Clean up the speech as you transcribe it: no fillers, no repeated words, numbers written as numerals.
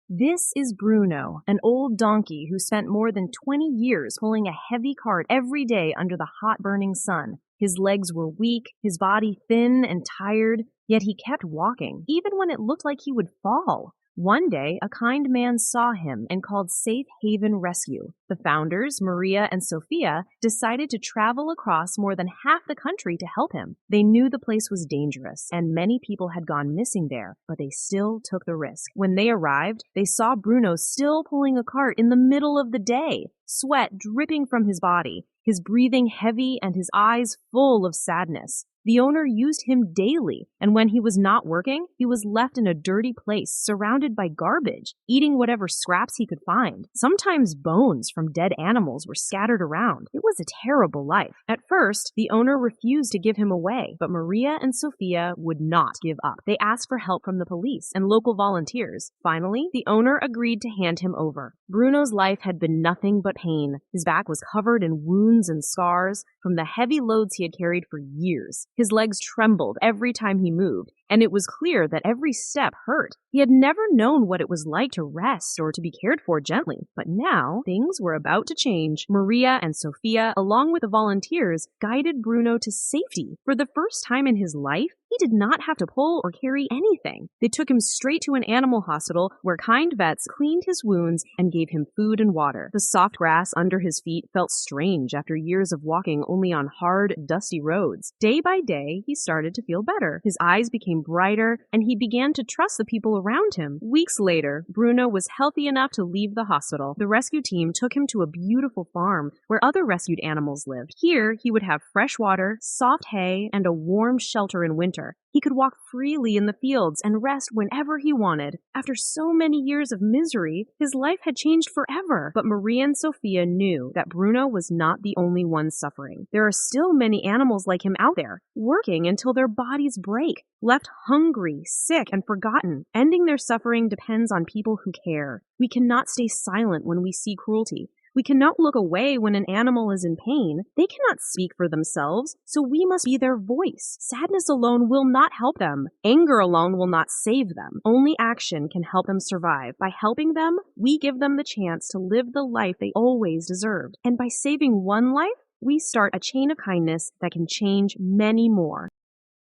This is Bruno, an old donkey who spent more than 20 years pulling a heavy cart every day under the hot burning sun. His legs were weak, his body thin and tired, yet he kept walking, even when it looked like he would fall. One day, a kind man saw him and called Safe Haven Rescue. The founders, Maria and Sophia, decided to travel across more than half the country to help him. They knew the place was dangerous, and many people had gone missing there, but they still took the risk. When they arrived, they saw Bruno still pulling a cart in the middle of the day, sweat dripping from his body, his breathing heavy and his eyes full of sadness. The owner used him daily, and when he was not working, he was left in a dirty place surrounded by garbage, eating whatever scraps he could find. Sometimes bones from dead animals were scattered around. It was a terrible life. At first, the owner refused to give him away, but Maria and Sophia would not give up. They asked for help from the police and local volunteers. Finally, the owner agreed to hand him over. Bruno's life had been nothing but pain. His back was covered in wounds and scars from the heavy loads he had carried for years. His legs trembled every time he moved, and it was clear that every step hurt. He had never known what it was like to rest or to be cared for gently, but now things were about to change. Maria and Sophia, along with the volunteers, guided Bruno to safety. For the first time in his life, he did not have to pull or carry anything. They took him straight to an animal hospital where kind vets cleaned his wounds and gave him food and water. The soft grass under his feet felt strange after years of walking only on hard, dusty roads. Day by day, he started to feel better. His eyes became brighter, and he began to trust the people around him. Weeks later, Bruno was healthy enough to leave the hospital. The rescue team took him to a beautiful farm where other rescued animals lived. Here, he would have fresh water, soft hay, and a warm shelter in winter. He could walk freely in the fields and rest whenever he wanted. After so many years of misery, his life had changed forever. But Maria and Sophia knew that Bruno was not the only one suffering. There are still many animals like him out there, working until their bodies break, left hungry, sick, and forgotten. Ending their suffering depends on people who care. We cannot stay silent when we see cruelty. We cannot look away when an animal is in pain. They cannot speak for themselves, so we must be their voice. Sadness alone will not help them. Anger alone will not save them. Only action can help them survive. By helping them, we give them the chance to live the life they always deserved. And by saving one life, we start a chain of kindness that can change many more.